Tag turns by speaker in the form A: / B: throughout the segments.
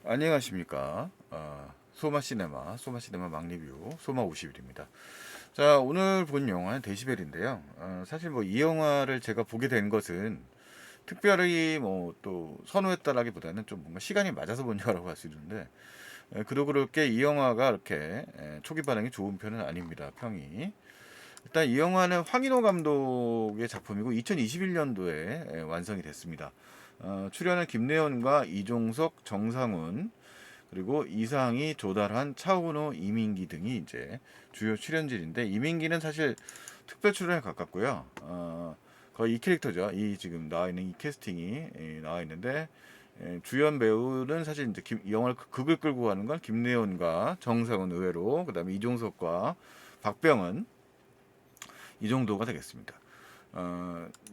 A: 안녕하십니까. 소마시네마 막리뷰 소마 50일입니다. 자, 오늘 본 영화는 데시벨인데요. 사실 뭐 이 영화를 제가 보게 된 것은 특별히 뭐 또 선호했다라기보다는 좀 뭔가 시간이 맞아서 본 영화라고 할 수 있는데, 그도 그렇게 이 영화가 이렇게 초기 반응이 좋은 편은 아닙니다. 평이. 일단 이 영화는 황인호 감독의 작품이고 2021년도에 완성이 됐습니다. 출연은 김래연과 이종석, 정상훈, 그리고 이상희, 조달환, 차은우, 이민기 등이 이제 주요 출연진인데, 이민기는 사실 특별 출연에 가깝고요. 거의 이 캐릭터죠. 이 지금 나와 있는 이 캐스팅이 나와 있는데, 주연 배우는 사실 이제 이 영화를 극을 끌고 가는 건 김래연과 정상훈 의외로, 그다음에 이종석과 박병은 이 정도가 되겠습니다.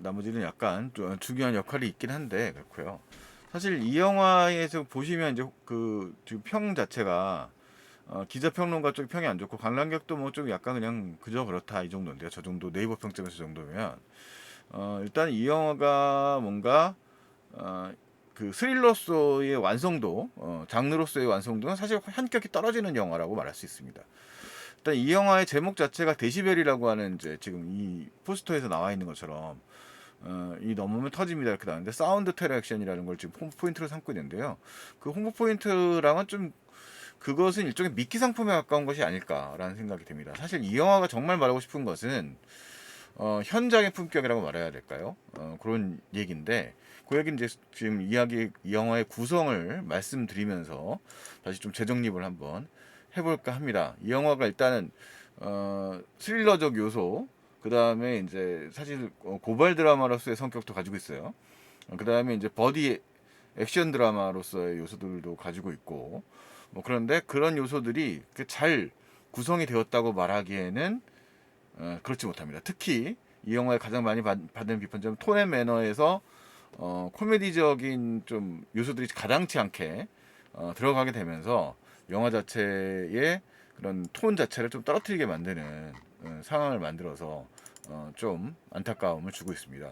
A: 나머지는 약간 좀 중요한 역할이 있긴 한데 그렇고요. 사실 이 영화에서 보시면 이제 그 지금 평 자체가 기자 평론가 쪽 평이 안 좋고 관람객도 뭐 좀 약간 그냥 그저 그렇다 이 정도인데요. 저 정도 네이버 평점에서 정도면 일단 이 영화가 뭔가 어, 그 스릴러로서의 완성도, 장르로서의 완성도는 사실 한격이 떨어지는 영화라고 말할 수 있습니다. 일단 이 영화의 제목 자체가 데시벨이라고 하는 이제 지금 이 포스터에서 나와 있는 것처럼 이 넘으면 터집니다 이렇게 나오는데, 사운드 테러 액션이라는 걸 지금 홍보 포인트로 삼고 있는데요. 그 홍보 포인트랑은 좀 그것은 일종의 미끼 상품에 가까운 것이 아닐까라는 생각이 듭니다. 사실 이 영화가 정말 말하고 싶은 것은 현장의 품격이라고 말해야 될까요? 그런 얘기인데, 그 얘기는 이제 지금 이 영화의 구성을 말씀드리면서 다시 좀 재정립을 한번 해볼까 합니다. 이 영화가 일단은 스릴러적 요소, 그 다음에 이제 사실 고발 드라마로서의 성격도 가지고 있어요. 그 다음에 이제 버디 액션 드라마로서의 요소들도 가지고 있고, 뭐 그런데 그런 요소들이 잘 구성이 되었다고 말하기에는 그렇지 못합니다. 특히 이 영화에 가장 많이 받은 비판점은 톤앤 매너에서 코미디적인 좀 요소들이 가당치 않게 들어가게 되면서 영화 자체의 그런 톤 자체를 좀 떨어뜨리게 만드는 상황을 만들어서 좀 안타까움을 주고 있습니다.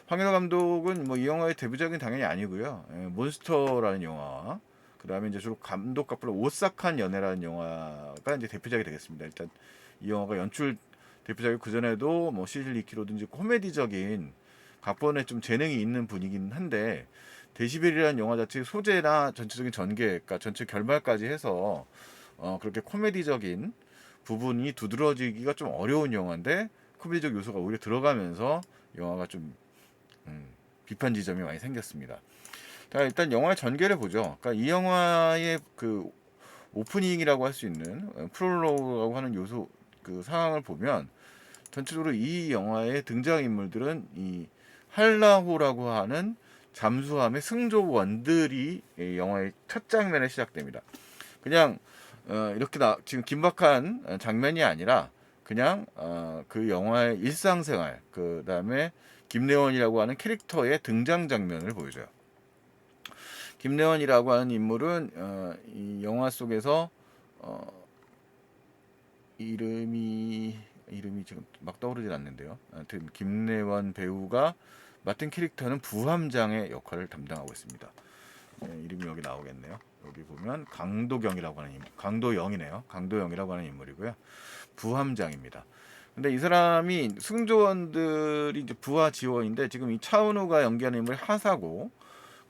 A: 황인호 감독은 뭐 이 영화의 데뷔작은 당연히 아니고요. 몬스터라는 영화, 그 다음에 이제 주로 감독 앞으로 오싹한 연애라는 영화가 이제 대표작이 되겠습니다. 일단 이 영화가 연출 대표작이 그 전에도 뭐 시즐 리키로든지 코미디적인 각본에 좀 재능이 있는 분이긴 한데, 데시벨이라는 영화 자체의 소재나 전체적인 전개, 그러니까 전체 결말까지 해서 그렇게 코미디적인 부분이 두드러지기가 좀 어려운 영화인데, 코미디적 요소가 오히려 들어가면서 영화가 좀 음, 비판 지점이 많이 생겼습니다. 자, 일단 영화의 전개를 보죠. 그러니까 이 영화의 그 오프닝이라고 할 수 있는 프롤로그라고 하는 요소, 그 상황을 보면 전체적으로 이 영화의 등장 인물들은 이 한라호라고 하는 잠수함의 승조원들이 이 영화의 첫 장면에 시작됩니다. 그냥 이렇게 지금 긴박한 장면이 아니라 그냥 그 영화의 일상생활, 그 다음에 김래원이라고 하는 캐릭터의 등장 장면을 보여줘요. 김래원이라고 하는 인물은 이 영화 속에서 어, 이름이 지금 막 떠오르질 않는데요. 아무튼 김래원 배우가 맡은 캐릭터는 부함장의 역할을 담당하고 있습니다. 이름이 여기 나오겠네요. 여기 보면 강도경이라고 하는 강도영이네요. 강도영이라고 하는 인물이고요. 부함장입니다. 근데 이 사람이 승조원들이 이제 부하 지원인데, 지금 이 차은우가 연기하는 인물이 하사고,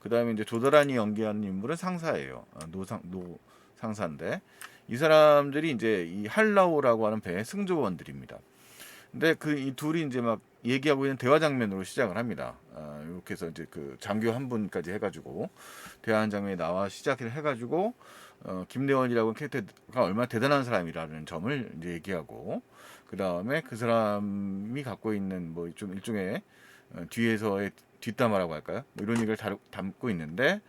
A: 그 다음에 이제 조달환이 연기하는 인물은 상사예요. 노 상사인데, 이 사람들이 이제 이 한라오라고 하는 배의 승조원들입니다. 근데 그 이 둘이 이제 막 얘기하고 있는 대화 장면으로 시작을 합니다. 이렇게 해서 이제 그 장교 한 분까지 해가지고 대화하는 장면이 나와 시작을 해가지고 김래원이라고 하는 캐릭터가 얼마나 대단한 사람이라는 점을 이제 얘기하고, 그 다음에 그 사람이 갖고 있는 뭐 좀 일종의 뒤에서의 뒷담화라고 할까요? 뭐 이런 얘기를 담고 있는데,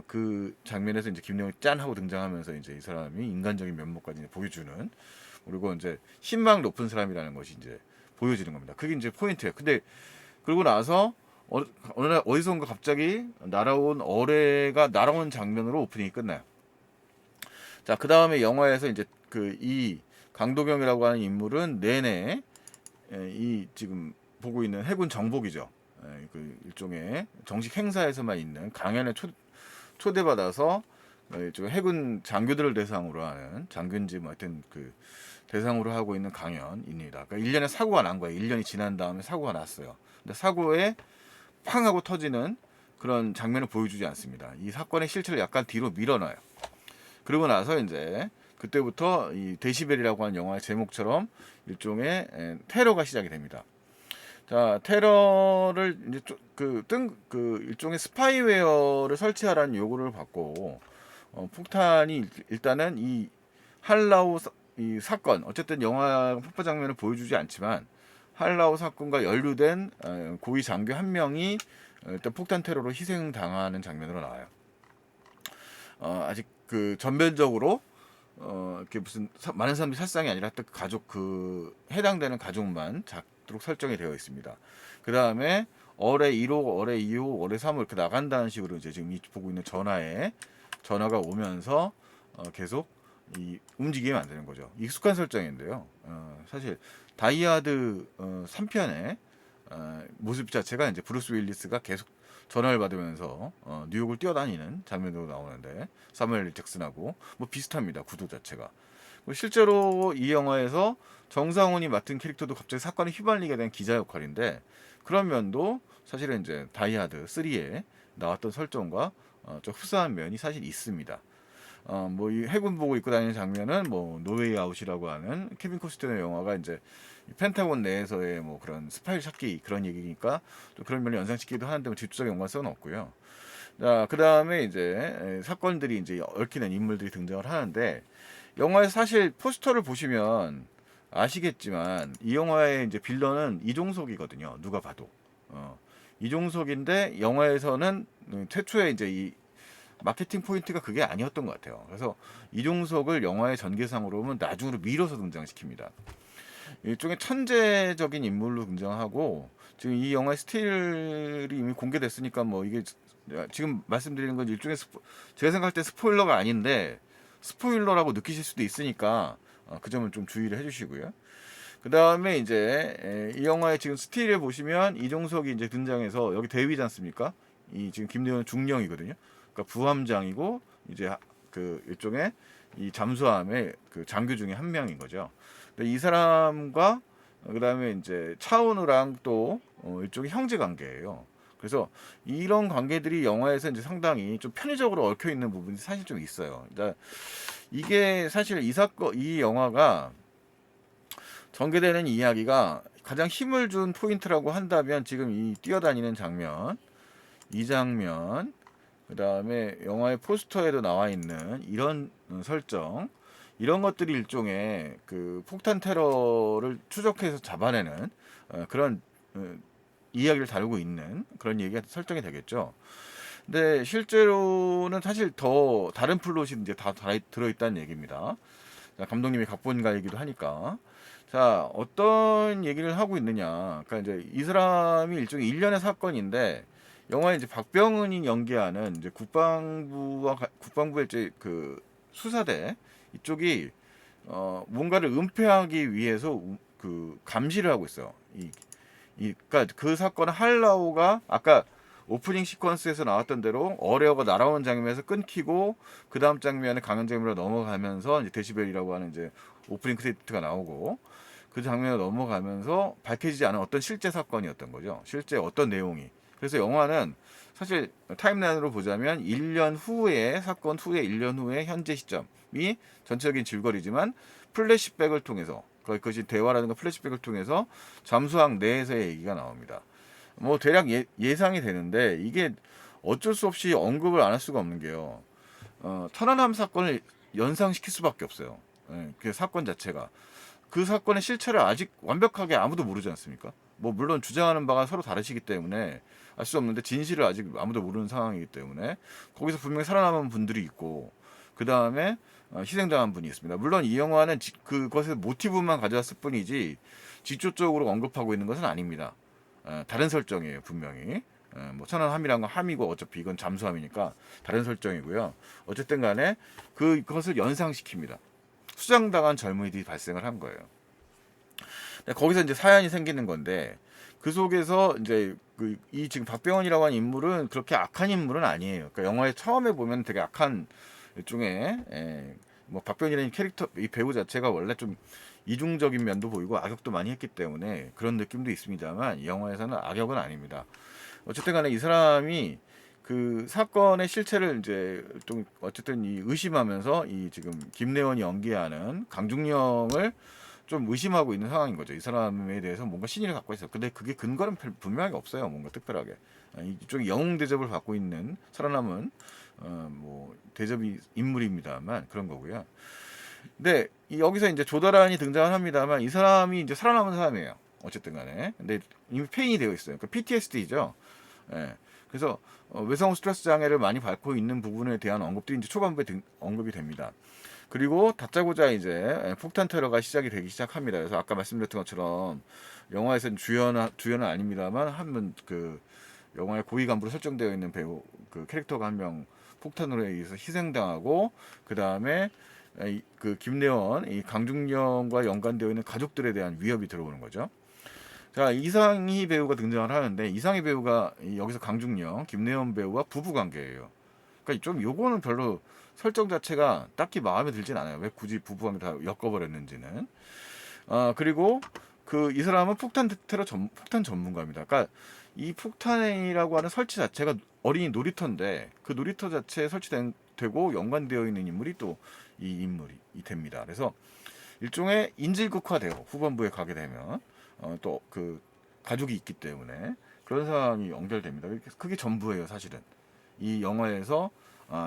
A: 그 장면에서 이제 김래원이 짠 하고 등장하면서 이제 이 사람이 인간적인 면모까지 이제 보여주는, 그리고 이제 신망 높은 사람이라는 것이 이제 보여지는 겁니다. 그게 이제 포인트예요. 근데 그러고 나서 어느 날 어디선가 갑자기 날아온 어뢰가 날아오는 장면으로 오프닝이 끝나요. 자, 그 다음에 영화에서 이제 그 이 강도경이라고 하는 인물은 내내 이 지금 보고 있는 해군 정복이죠. 그 일종의 정식 행사에서만 있는 강연에 초대받아서 좀 해군 장교들을 대상으로 하는 장교인지 뭐 하여튼 그 대상으로 하고 있는 강연입니다. 그러니까 1년에 사고가 난 거예요. 1년이 지난 다음에 사고가 났어요. 근데 사고에 팡 하고 터지는 그런 장면을 보여주지 않습니다. 이 사건의 실체를 약간 뒤로 밀어놔요. 그러고 나서 이제 그때부터 이 데시벨이라고 하는 영화의 제목처럼 일종의 테러가 시작이 됩니다. 자, 테러를 이제 그 일종의 스파이웨어를 설치하라는 요구를 받고 폭탄이 일단은 이 할라우 이 사건, 어쨌든 영화 폭파 장면을 보여주지 않지만 할라우 사건과 연루된 고위 장교 한 명이 일단 폭탄 테러로 희생당하는 장면으로 나와요. 아직 그 전면적으로 이렇게 무슨 많은 사람들이 살상이 아니라 딱 가족 그 해당되는 가족만 작도록 설정이 되어 있습니다. 그 다음에 어뢰 1호, 어뢰 2호, 어뢰 3호 이렇게 나간다는 식으로 이제 지금 보고 있는 전화가 오면서 계속 이 움직이게 만드는 거죠. 익숙한 설정인데요. 사실 다이하드 3편의 모습 자체가 이제 브루스 윌리스가 계속 전화를 받으면서 뉴욕을 뛰어다니는 장면으로 나오는데 사무엘 L. 잭슨하고 뭐 비슷합니다. 구도 자체가. 실제로 이 영화에서 정상훈이 맡은 캐릭터도 갑자기 사건에 휘말리게 된 기자 역할인데 그런 면도 사실은 이제 다이하드 3에 나왔던 설정과 좀 흡사한 면이 사실 있습니다. 뭐 이 해군복을 입고 다니는 장면은 뭐 노웨이 아웃이라고 하는 케빈 코스트너 영화가 이제 펜타곤 내에서의 뭐 그런 스파이 찾기 그런 얘기니까 또 그런 면을 연상시키기도 하는데 뭐 직접적인 연관성은 없고요. 자, 그 다음에 이제 사건들이 이제 얽히는 인물들이 등장을 하는데 영화에서 사실 포스터를 보시면 아시겠지만 이 영화의 이제 빌런은 이종석이거든요. 누가 봐도 이종석인데 영화에서는 최초에 이제 이 마케팅 포인트가 그게 아니었던 것 같아요. 그래서 이종석을 영화의 전개상으로 보면 나중으로 밀어서 등장시킵니다. 일종의 천재적인 인물로 등장하고 지금 이 영화의 스틸이 이미 공개됐으니까 뭐 이게 지금 말씀드리는 건 일종의 제가 생각할 때 스포일러가 아닌데 스포일러라고 느끼실 수도 있으니까 그 점은 좀 주의를 해주시고요. 그 다음에 이제 이 영화의 지금 스틸을 보시면 이종석이 이제 등장해서 여기 대위지 않습니까? 이 지금 김대현 중령이거든요. 그러니까 부함장이고 이제 그 일종의 이 잠수함의 그 장교 중에 한 명인 거죠. 근데 이 사람과 그다음에 이제 차은우랑 또 일종의 형제 관계예요. 그래서 이런 관계들이 영화에서 이제 상당히 좀 편의적으로 얽혀 있는 부분이 사실 좀 있어요. 그러니까 이게 사실 이 영화가 전개되는 이야기가 가장 힘을 준 포인트라고 한다면 지금 이 뛰어다니는 장면, 이 장면, 그 다음에 영화의 포스터에도 나와 있는 이런 설정, 이런 것들이 일종의 그 폭탄 테러를 추적해서 잡아내는 그런 이야기를 다루고 있는 그런 얘기가 설정이 되겠죠. 근데 실제로는 사실 더 다른 플롯이 이제 다 들어있다는 얘기입니다. 자, 감독님이 각본가이기도 하니까. 자, 어떤 얘기를 하고 있느냐. 그러니까 이제 이 사람이 일종의 일련의 사건인데 영화에 이제 박병은이 연기하는 이제 국방부의 이제 그 수사대 이쪽이 뭔가를 은폐하기 위해서 그 감시를 하고 있어요. 그러니까 그 사건은 할라우가 아까 오프닝 시퀀스에서 나왔던 대로 어뢰어가 날아오는 장면에서 끊기고 그 다음 장면에 강연 장면으로 넘어가면서 이제 데시벨이라고 하는 이제 오프닝 크레디트가 나오고 그 장면으로 넘어가면서 밝혀지지 않은 어떤 실제 사건이었던 거죠. 실제 어떤 내용이. 그래서 영화는 사실 타임라인으로 보자면 1년 후에 사건 후에 1년 후에 현재 시점이 전체적인 줄거리지만 플래시백을 통해서 그것이 대화라든가 플래시백을 통해서 잠수함 내에서의 얘기가 나옵니다. 뭐 대략 예상이 되는데 이게 어쩔 수 없이 언급을 안 할 수가 없는 게요. 천안함 사건을 연상시킬 수밖에 없어요. 그 사건 자체가 그 사건의 실체를 아직 완벽하게 아무도 모르지 않습니까? 뭐 물론 주장하는 바가 서로 다르시기 때문에 알 수 없는데 진실을 아직 아무도 모르는 상황이기 때문에 거기서 분명히 살아남은 분들이 있고 그 다음에 희생당한 분이 있습니다. 물론 이 영화는 그것의 모티브만 가져왔을 뿐이지 직접적으로 언급하고 있는 것은 아닙니다. 다른 설정이에요, 분명히. 뭐 천안함이란 건 함이고 어차피 이건 잠수함이니까 다른 설정이고요. 어쨌든 간에 그것을 연상시킵니다. 수장당한 젊은이들이 발생을 한 거예요. 거기서 이제 사연이 생기는 건데 그 속에서 이제 이 지금 박병원이라고 하는 인물은 그렇게 악한 인물은 아니에요. 그러니까 영화에 처음에 보면 되게 악한 일종의 뭐 박변이라는 캐릭터 이 배우 자체가 원래 좀 이중적인 면도 보이고 악역도 많이 했기 때문에 그런 느낌도 있습니다만 이 영화에서는 악역은 아닙니다. 어쨌든 간에 이 사람이 그 사건의 실체를 이제 좀 어쨌든 이 의심하면서 이 지금 김래원이 연기하는 강중령을 좀 의심하고 있는 상황인 거죠. 이 사람에 대해서 뭔가 신의를 갖고 있어요. 근데 그게 근거는 분명하게 없어요. 뭔가 특별하게. 이쪽이 영웅 대접을 받고 있는 살아남은 뭐 대접이 인물입니다만 그런 거고요. 근데 여기서 이제 조다란이 등장을 합니다만 이 사람이 이제 살아남은 사람이에요. 어쨌든 간에. 근데 이미 폐인이 되어 있어요. 그러니까 PTSD죠. 예. 그래서 외상 스트레스 장애를 많이 앓고 있는 부분에 대한 언급들이 이제 초반부에 언급이 됩니다. 그리고 다짜고짜 이제 폭탄 테러가 시작이 되기 시작합니다. 그래서 아까 말씀드렸던 것처럼 영화에서는 주연은 아닙니다만 한 분 그 영화의 고위 간부로 설정되어 있는 배우 그 캐릭터가 한 명 폭탄으로 의해서 희생당하고 그 다음에 그 김래원 이 강중령과 연관되어 있는 가족들에 대한 위협이 들어오는 거죠. 자, 이상희 배우가 등장을 하는데 이상희 배우가 여기서 강중령, 김래원 배우와 부부 관계예요. 그러니까 좀 요거는 별로 설정 자체가 딱히 마음에 들진 않아요. 왜 굳이 부부 관계 다 엮어버렸는지는. 그리고 그 이 사람은 폭탄 전문가입니다. 그러니까 이 폭탄이라고 하는 설치 자체가 어린이 놀이터인데 그 놀이터 자체에 설치되고 연관되어 있는 인물이 또 이 인물이 됩니다. 그래서 일종의 인질극화돼요. 후반부에 가게 되면 또 그 가족이 있기 때문에 그런 상황이 연결됩니다. 그게 전부예요, 사실은. 이 영화에서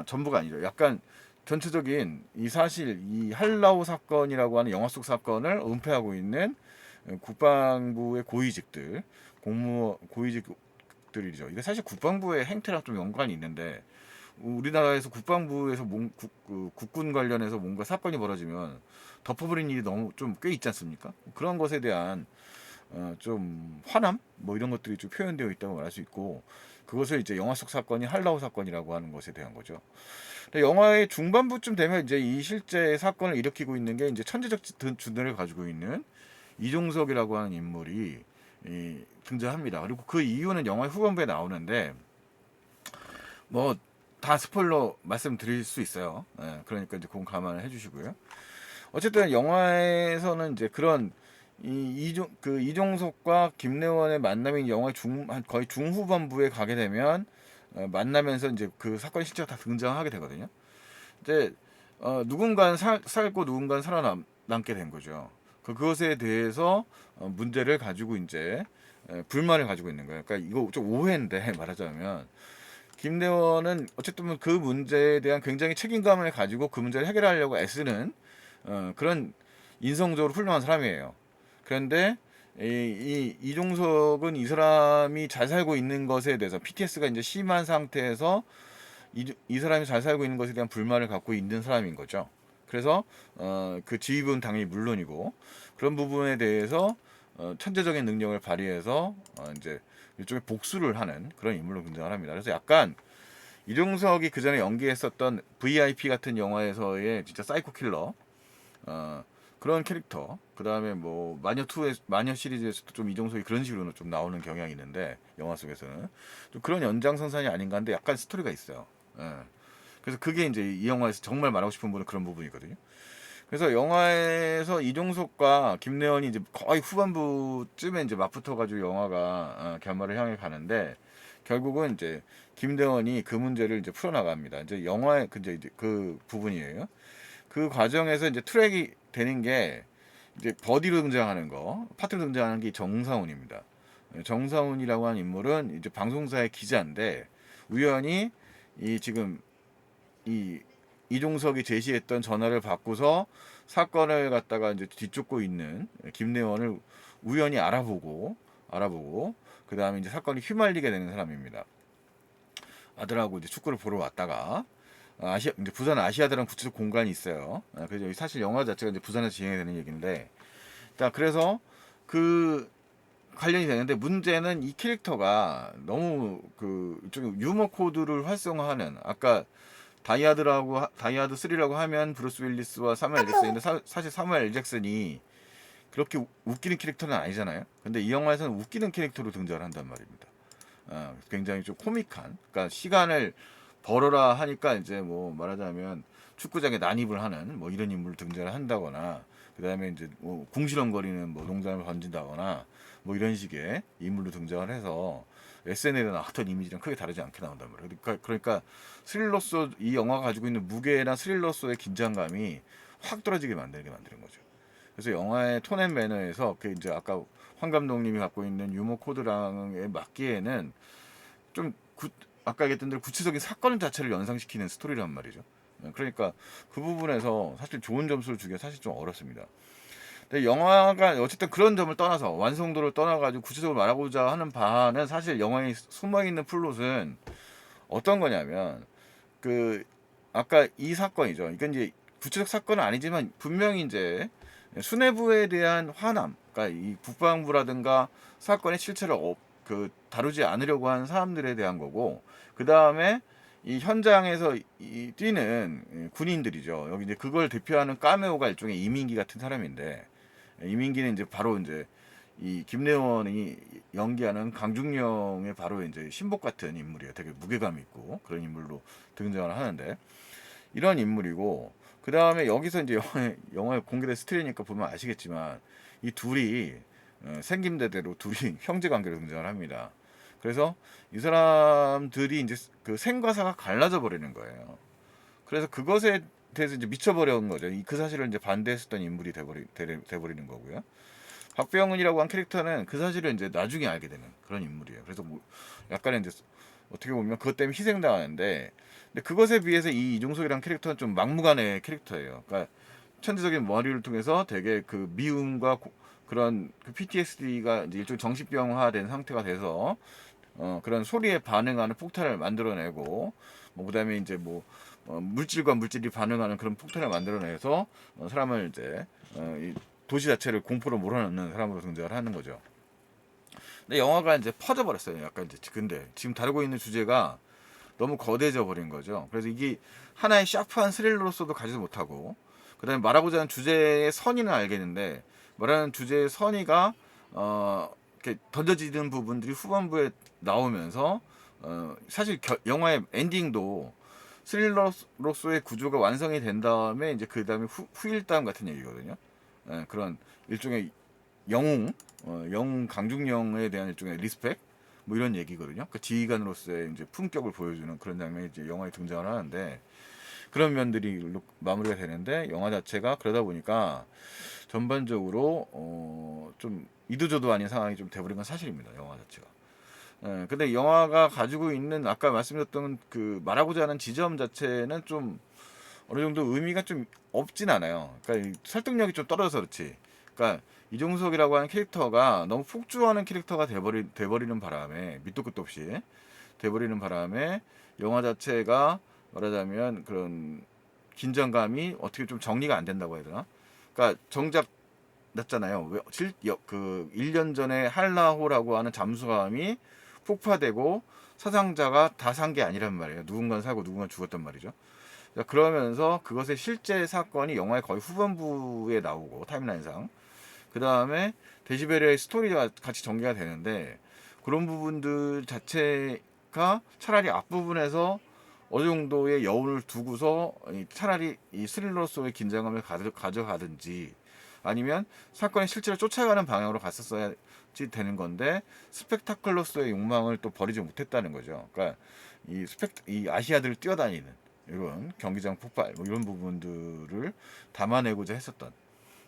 A: 전부가 아니죠. 약간 전체적인 이 사실 이 한라오 사건이라고 하는 영화 속 사건을 은폐하고 있는 국방부의 고위직들, 고위직들이죠. 이게 사실 국방부의 행태랑 좀 연관이 있는데 우리나라에서 국방부에서 국군 관련해서 뭔가 사건이 벌어지면 덮어버린 일이 너무 좀 꽤 있지 않습니까? 그런 것에 대한 좀 화남 뭐 이런 것들이 좀 표현되어 있다고 말할 수 있고 그것을 이제 영화 속 사건이 한라오 사건이라고 하는 것에 대한 거죠. 근데 영화의 중반부쯤 되면 이제 이 실제 사건을 일으키고 있는 게 이제 천재적 주뇌를 가지고 있는 이종석이라고 하는 인물이 등장합니다. 그리고 그 이유는 영화의 후반부에 나오는데 뭐 다 스포일러 말씀드릴 수 있어요. 그러니까 이제 그건 감안을 해주시고요. 어쨌든 영화에서는 이제 그런 이종석과 김래원의 만남이 영화의 거의 중후반부에 가게 되면 만나면서 이제 그 사건 실체가 다 등장하게 되거든요. 이제 누군가는 살고 누군가는 살아남게 된 거죠. 그것에 대해서 문제를 가지고 이제 불만을 가지고 있는 거예요. 그러니까 이거 좀 오해인데 말하자면 김래원은 어쨌든 그 문제에 대한 굉장히 책임감을 가지고 그 문제를 해결하려고 애쓰는 그런 인성적으로 훌륭한 사람이에요. 그런데 이종석은 이 사람이 잘 살고 있는 것에 대해서 PTS가 이제 심한 상태에서 이 사람이 잘 살고 있는 것에 대한 불만을 갖고 있는 사람인 거죠. 그래서 그 지휘부는 당연히 물론이고 그런 부분에 대해서 천재적인 능력을 발휘해서 이제 일종의 복수를 하는 그런 인물로 등장을 합니다. 그래서 약간 이종석이 그 전에 연기했었던 VIP 같은 영화에서의 진짜 사이코 킬러 그런 캐릭터. 그 다음에 뭐 마녀 시리즈에서도 좀 이종석이 그런 식으로 좀 나오는 경향이 있는데 영화 속에서는 좀 그런 연장선상이 아닌가 한데 약간 스토리가 있어요. 예. 그래서 그게 이제 이 영화에서 정말 말하고 싶은 부분은 그런 부분이거든요. 그래서 영화에서 이종석과 김래원이 이제 거의 후반부쯤에 이제 맞붙어가지고 영화가 결말을 향해 가는데 결국은 이제 김래원이 그 문제를 이제 풀어나갑니다. 이제 영화의 이제 그 부분이에요. 그 과정에서 이제 트랙이 되는 게 이제 버디로 등장하는 거, 파트로 등장하는 게 정사훈입니다. 정사훈이라고 하는 인물은 이제 방송사의 기자인데 우연히 지금 이 이종석이 제시했던 전화를 받고서 사건을 갖다가 이제 뒤쫓고 있는 김래원을 우연히 알아보고 그 다음에 이제 사건이 휘말리게 되는 사람입니다. 아들하고 이제 축구를 보러 왔다가 이제 부산 아시아드랑 구체적 공간이 있어요. 그래서 사실 영화 자체가 이제 부산에서 진행되는 얘기인데, 자 그래서 그 관련이 되는데 문제는 이 캐릭터가 너무 좀 유머 코드를 활성화하는 아까 다이아드 3라고 하면 브루스 윌리스와 사무엘 L. 잭슨인데 사실 사무엘 L. 잭슨이 그렇게 웃기는 캐릭터는 아니잖아요. 근데 이 영화에서는 웃기는 캐릭터로 등장을 한단 말입니다. 굉장히 좀 코믹한, 그러니까 시간을 벌어라 하니까 이제 뭐 말하자면 축구장에 난입을 하는 뭐 이런 인물을 등장을 한다거나, 그다음에 이제 뭐 궁시렁거리는 뭐 농담을 던진다거나 뭐 이런 식의 인물로 등장을 해서 SNL에 나왔던 이미지랑 크게 다르지 않게 나온단 말이에요. 그러니까 스릴러소, 이 영화가 가지고 있는 무게나 스릴러소의 긴장감이 확 떨어지게 만드는 거죠. 그래서 영화의 톤 앤 매너에서 그 이제 아까 황 감독님이 갖고 있는 유머 코드랑에 맞기에는 좀 아까 얘기했던 대로 구체적인 사건 자체를 연상시키는 스토리란 말이죠. 그러니까 그 부분에서 사실 좋은 점수를 주기가 사실 좀 어렵습니다. 근데 영화가 어쨌든 그런 점을 떠나서, 완성도를 떠나가지고 구체적으로 말하고자 하는 바는, 사실 영화에 숨어있는 플롯은 어떤 거냐면, 그 아까 이 사건이죠. 이건 이제 구체적 사건은 아니지만 분명히 이제 수뇌부에 대한 화남, 그러니까 이 국방부라든가 사건의 실체를 다루지 않으려고 하는 사람들에 대한 거고, 그 다음에 이 현장에서 뛰는 군인들이죠. 여기 이제 그걸 대표하는 까메오가 일종의 이민기 같은 사람인데, 이민기는 이제 바로 이제 이 김래원이 연기하는 강중령의 바로 이제 신복 같은 인물이에요. 되게 무게감 있고 그런 인물로 등장을 하는데, 이런 인물이고, 그 다음에 여기서 이제 영화에 공개된 스틸이니까 보면 아시겠지만 이 둘이 생김대대로 둘이 형제 관계로 등장을 합니다. 그래서 이 사람들이 이제 그 생과 사가 갈라져 버리는 거예요. 그래서 그것에 대해서 이제 미쳐버려온 거죠. 그 사실을 이제 반대했었던 인물이 돼버리는 거고요. 박병은이라고 한 캐릭터는 그 사실을 이제 나중에 알게 되는 그런 인물이에요. 그래서 뭐 약간의 이제 어떻게 보면 그것 때문에 희생당하는데, 근데 그것에 비해서 이 이종석이라는 캐릭터는 좀 막무가내 캐릭터예요. 그러니까 천재적인 머리를 통해서 되게 그 미움과 그런 그 PTSD가 이제 일종 정신병화된 상태가 돼서 그런 소리에 반응하는 폭탄을 만들어내고, 뭐 그다음에 이제 뭐 물질과 물질이 반응하는 그런 폭탄을 만들어내서 사람을 이제 이 도시 자체를 공포로 몰아넣는 사람으로 등장을 하는 거죠. 근데 영화가 이제 퍼져버렸어요. 약간 이제 근데 지금 다루고 있는 주제가 너무 거대해져 버린 거죠. 그래서 이게 하나의 샤프한 스릴러로서도 가지도 못하고, 그다음에 말하고자 하는 주제의 선의는 알겠는데, 말하는 주제의 선의가 이렇게 던져지는 부분들이 후반부에 나오면서 사실 영화의 엔딩도 스릴러로서의 구조가 완성이 된 다음에 이제 그 다음에 후일담 같은 얘기거든요. 그런 일종의 영웅 강중령에 대한 일종의 리스펙 뭐 이런 얘기거든요. 그 지휘관으로서의 이제 품격을 보여주는 그런 장면이 이제 영화에 등장을 하는데, 그런 면들이 마무리가 되는데, 영화 자체가 그러다 보니까 전반적으로 좀 이도저도 아닌 상황이 좀 돼버린 건 사실입니다. 영화 자체가. 근데 영화가 가지고 있는 아까 말씀드렸던 그 말하고자 하는 지점 자체는 좀 어느 정도 의미가 좀 없진 않아요. 그러니까 이 설득력이 좀 떨어져서 그렇지. 그러니까 이종석이라고 하는 캐릭터가 너무 폭주하는 캐릭터가 돼버리는 바람에, 밑도 끝도 없이 돼버리는 바람에 영화 자체가 말하자면 그런 긴장감이 어떻게 좀 정리가 안 된다고 해야 되나? 그러니까 정작 났잖아요. 그 1년 전에 한라호라고 하는 잠수함이 폭파되고 사상자가 다 산 게 아니란 말이에요. 누군가는 살고 누군가는 죽었단 말이죠. 그러면서 그것의 실제 사건이 영화의 거의 후반부에 나오고, 타임라인상 그 다음에 데시벨의 스토리가 같이 전개가 되는데, 그런 부분들 자체가 차라리 앞부분에서 어느 정도의 여운을 두고서 차라리 이 스릴러로서의 긴장감을 가져가든지, 아니면 사건의 실체를 쫓아가는 방향으로 갔었어야지 되는 건데, 스펙타클로서의 욕망을 또 버리지 못했다는 거죠. 그러니까 이 아시아들을 뛰어다니는 이런 경기장 폭발 뭐 이런 부분들을 담아내고자 했었던.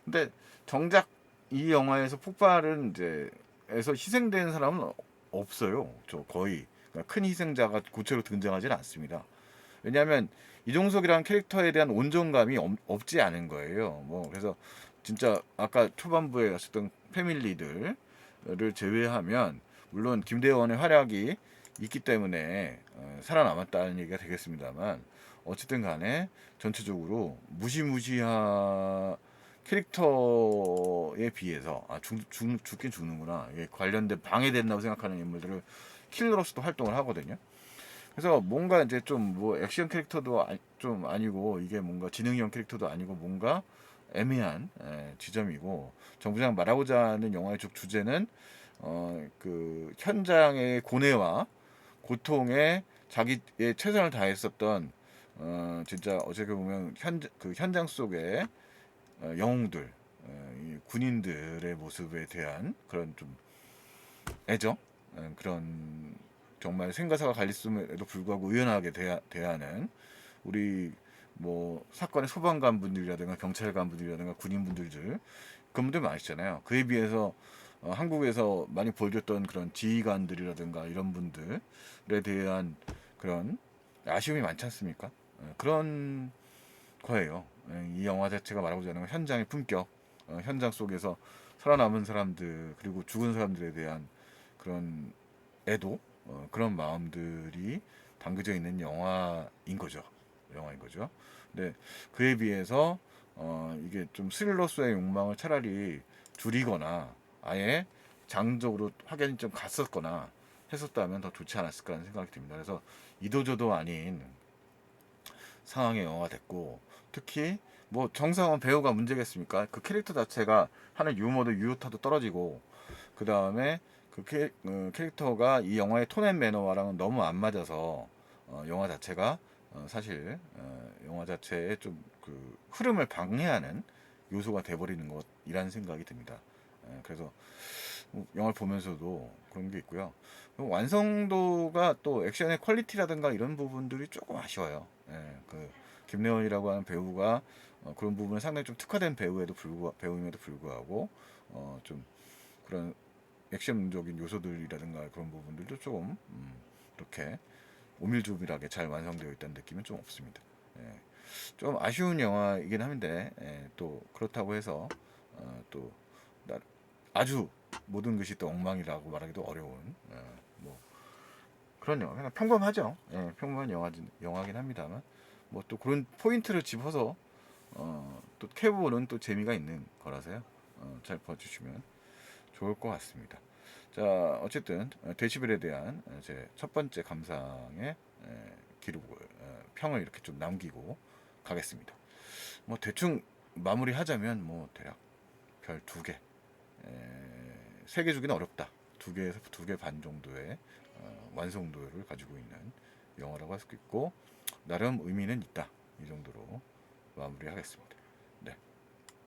A: 근데 정작 이 영화에서 폭발은 이제 에서 희생된 사람은 없어요. 저 거의 그러니까 큰 희생자가 고체로 등장하지는 않습니다. 왜냐하면 이종석이라는 캐릭터에 대한 온정감이 없지 않은 거예요. 뭐 그래서 진짜 아까 초반부에 갔었던 패밀리들을 제외하면, 물론 김대원의 활약이 있기 때문에 살아남았다는 얘기가 되겠습니다만, 어쨌든 간에 전체적으로 무시무시한 캐릭터에 비해서 죽긴 죽는구나, 이게 관련된 방해된다고 생각하는 인물들을 킬러로서도 활동을 하거든요. 그래서 뭔가 이제 좀 뭐 액션 캐릭터도 좀 아니고, 이게 뭔가 지능형 캐릭터도 아니고, 뭔가 애매한 지점이고, 정부장 말하고자 하는 영화의 주제는 그 현장의 고뇌와 고통의 자기의 최선을 다했었던 진짜 어떻게 보면 그 현장 속의 영웅들, 이 군인들의 모습에 대한 그런 좀 애정, 그런 정말 생가사가 갈렸음에도 불구하고 의연하게 대하는 우리 뭐 사건의 소방관 분들이라든가 경찰관 분들이라든가 군인 분들 그런 분들 많으시잖아요. 그에 비해서 한국에서 많이 보여줬던 그런 지휘관들이라든가 이런 분들에 대한 그런 아쉬움이 많지 않습니까? 그런 거예요. 이 영화 자체가 말하고자 하는 건 현장의 품격, 현장 속에서 살아남은 사람들 그리고 죽은 사람들에 대한 그런 애도, 그런 마음들이 담겨져 있는 영화인 거죠. 영화인 거죠. 근데 그에 비해서 이게 좀 스릴러스의 욕망을 차라리 줄이거나 아예 장적으로 확연히 좀 갔었거나 했었다면 더 좋지 않았을까라는 생각이 듭니다. 그래서 이도저도 아닌 상황의 영화가 됐고, 특히 뭐 정상원 배우가 문제겠습니까? 그 캐릭터 자체가 하는 유머도 유효타도 떨어지고, 그 다음에 그 캐릭터가 이 영화의 톤앤 매너와랑은 너무 안 맞아서 영화 자체가 사실 영화 자체의 좀 그 흐름을 방해하는 요소가 돼버리는 것이라는 생각이 듭니다. 그래서 영화를 보면서도 그런 게 있고요. 완성도가 또 액션의 퀄리티라든가 이런 부분들이 조금 아쉬워요. 그 김래원이라고 하는 배우가 그런 부분에 상당히 좀 특화된 배우임에도 불구하고 좀 그런 액션적인 요소들이라든가 그런 부분들도 조금 이렇게 오밀조밀하게 잘 완성되어 있다는 느낌은 좀 없습니다. 예, 좀 아쉬운 영화이긴 한데 또 그렇다고 해서 또 아주 모든 것이 또 엉망이라고 말하기도 어려운 뭐 그런 영화 그냥 평범하죠. 평범한 영화긴 합니다만 뭐 또 그런 포인트를 집어서 또 캐보는 또 재미가 있는 거라서요. 잘 봐주시면 좋을 것 같습니다. 자, 어쨌든 데시벨에 대한 제 첫 번째 감상의 기록을 평을 이렇게 좀 남기고 가겠습니다. 뭐 대충 마무리하자면 뭐 대략 별 두 개, 세 개 주기는 어렵다. 두 개에서 두 개 반 정도의 완성도를 가지고 있는 영화라고 할 수 있고 나름 의미는 있다. 이 정도로 마무리하겠습니다. 네.